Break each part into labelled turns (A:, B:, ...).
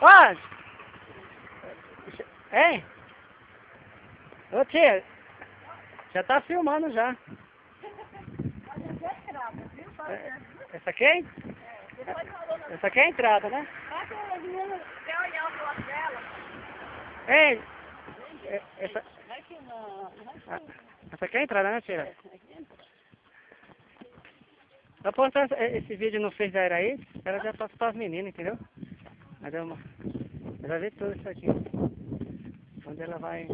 A: Ó! Hein? Ô tia, já tá filmando já. Essa aqui é? Essa aqui é a entrada, né? Ei! Essa aqui é a entrada, né, tia? Eu postar esse vídeo no Facebook aí, ela já passa para as meninas, entendeu? Mas ela vai ver tudo isso aqui. Onde ela vai...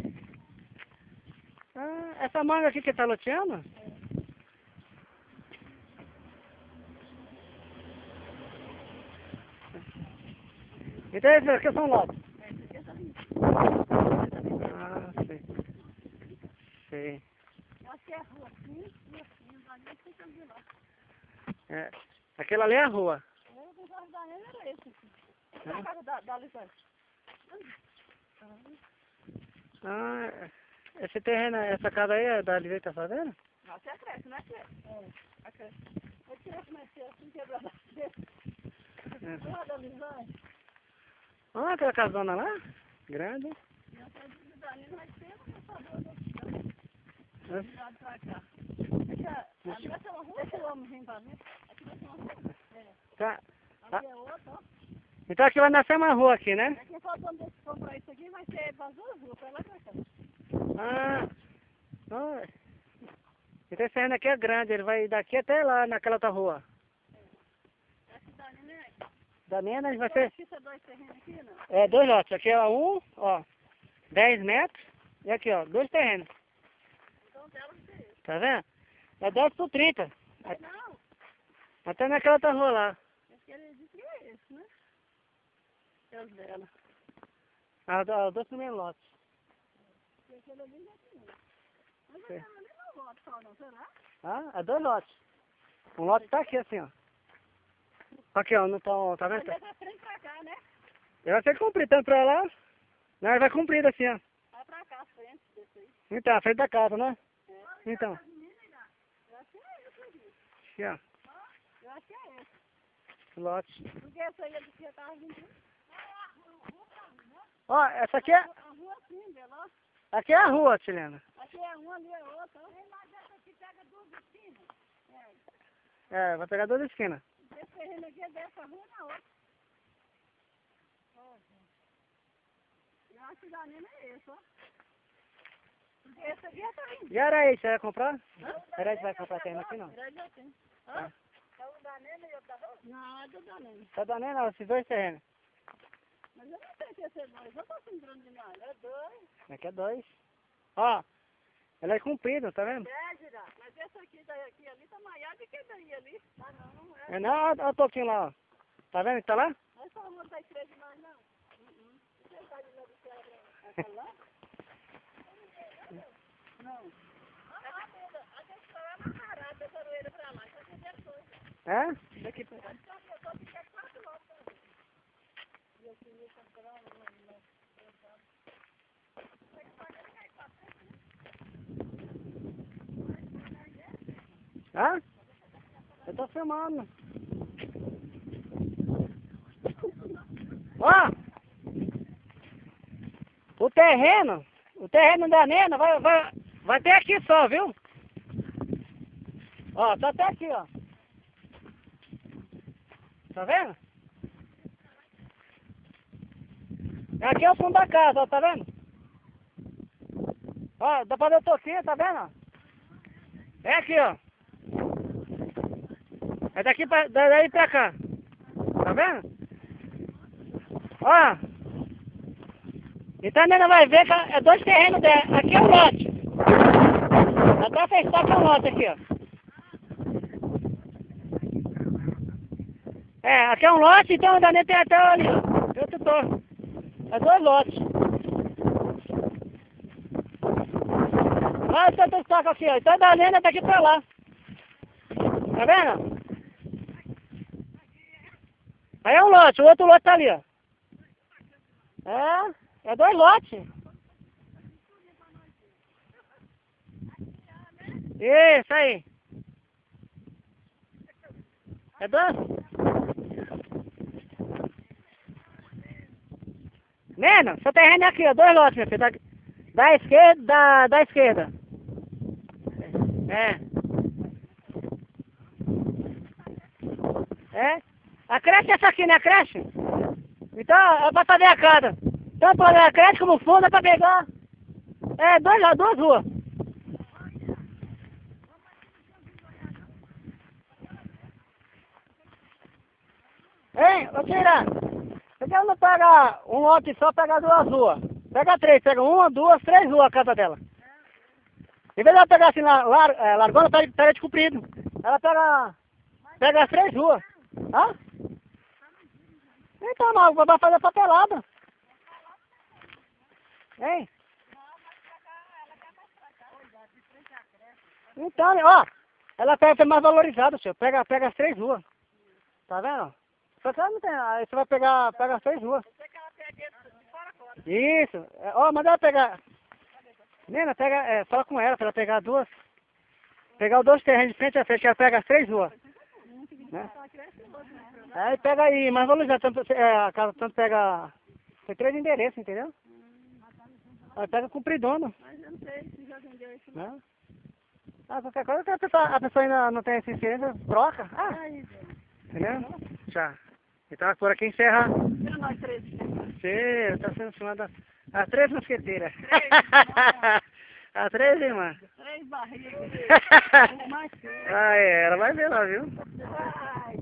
A: Ah, essa manga aqui que tá loteando? Então esses aqui são lotes. Ah, sei. Sei. É. Aquela ali é a rua. Ah, esse terreno, essa casa aí é da Liveira, tá fazendo?
B: Não, você cresce, não é que é? Eu tirei comecei assim, quebrada. Lá da Lisane.
A: Ah, aquela casona lá? Grande.
B: E até de Danilo, mas tem uma sabor do lado pra cá. Ali vai ser uma rua, esse homem vem pra mim. Aqui vai ser uma rua.
A: Tá.
B: Aqui é outra, ó.
A: Então aqui vai nascer uma rua aqui, né?
B: Quem for dono desse comprar isso aqui vai ser para as duas ruas, pra lá e pra cá.
A: Ah. Ah. Então esse terreno aqui é grande, ele vai daqui até lá naquela outra rua.
B: Essa Danilo é...
A: Da minha, né, vai ser...
B: Aqui são dois terrenos aqui, não?
A: É, 2 lotes. Aqui é um, ó, 10 metros. E aqui, ó, 2 terrenos.
B: Então dela não tem isso.
A: Tá vendo? É 10 por 30.
B: Não,
A: Até naquela outra rua lá.
B: esse que ele disse que é esse, né? É os dela.
A: Os 2 primeiros lotes.
B: E aquele ali já tinha. Mas
A: Sim.
B: aquela ali não volta só não, será?
A: Ah, é 2 lotes. Um lote tá aqui assim, ó. Aqui, ó, não tá vendo?
B: Mas é pra frente pra cá, né?
A: Ele vai ser comprido tanto pra lá. Não, ele vai comprido assim, ó.
B: Vai pra cá, frente desse aí.
A: Então, a frente da casa, né?
B: É.
A: Então.
B: Eu acho que é esse aqui.
A: Aqui, ó.
B: Eu acho que é esse.
A: Lote.
B: Porque essa aí ele já tava vindo.
A: Ó, essa aqui é...
B: A rua assim, Bela.
A: Aqui é a rua, Tilena.
B: Aqui é uma, ali é outra. Mas essa aqui pega duas esquinas.
A: É, vai pegar 2 esquinas.
B: Esse terreno aqui é dessa rua na outra. Eu acho que o Danilo é esse, ó. Porque esse aqui já tá indo.
A: E era aí, você vai comprar? Era aí que vai comprar terreno aqui, não?
B: Já tem.
A: Tá.
B: É o Danilo e o da rua? Não, é do Danilo.
A: Tá dando aí, não, esses 2 terrenos.
B: Mas eu não sei se esse é dois. Eu tô lembrando demais. É dois.
A: Aqui é 2. Ó, ela é comprida, tá vendo?
B: É, Gira. Mas esse aqui daqui ali tá maior do que daí ali. Ah, não é.
A: É, não, olha o toquinho lá, ó. Tá vendo que tá lá?
B: Não é só uma da igreja demais, não. Você tá de novo que ela vai lá? Não. A gente só é uma carata, essa roeira pra lá. Só tem depois.
A: É? Daqui pra cá. Hã? Eu tô filmando. Ó! O terreno da Nena vai ter aqui só, viu? Ó, tá até aqui, ó. Tá vendo? Aqui é o fundo da casa, ó, tá vendo? Ó, dá pra ver o toquinho, tá vendo? É aqui, ó. É daí pra cá. Tá vendo? Ó. Então a Nena vai ver que é 2 terrenos dela. Aqui é um lote. Até fechar que é um lote aqui, ó. É, aqui é um lote, então a Nena tem até ali, ó. Tem outro torno. É 2 lotes. Olha esse outro saco aqui, ó. Então da Nena daqui pra lá. Tá vendo? Aí é um lote, o outro lote tá ali, ó. É 2 lotes. Isso aí. É 2? Nena, seu terreno é aqui, ó, 2 lotes, meu filho. Da esquerda, da esquerda. É. É? A creche é essa aqui, né? A creche? Então, é pra fazer a casa. Tanto a creche como o fundo é pra pegar. É, 2 ruas. Hein, ô Tira, por que não pega um lote só, pega 2 ruas? Pega 3, pega 1, 2, 3 ruas a casa dela. Em vez de ela pegar assim, largona, pega de comprido. Ela pega as 3 ruas. Hã? Então, mas vai fazer papelada. Hein? Então, ó, ela pega mais valorizada, senhor. Pega as 3 ruas. Tá vendo? Só que ela não tem, aí você vai pega as 3 ruas. Isso. Ó, manda ela pegar. Nena, fala com ela pra ela pegar 2. Pegar os 2 terrenos de frente a frente, ela pega as 3 ruas. Né? Aí pega aí, mais valorizado, a casa tanto pega. Tem 3 endereços, entendeu? Aí pega compridona.
B: Mas eu não sei se já vendeu isso.
A: Né? Ah, qualquer coisa que a pessoa ainda não tem assistência, troca. Ah, entendeu? Já. Então por aqui encerra.
B: Nós 13.
A: Você tá sendo chamada as 3 mosqueteiras. As 3 irmãs.
B: 3 barrigas.
A: Ah, é, ela vai ver lá, viu?
B: Ai.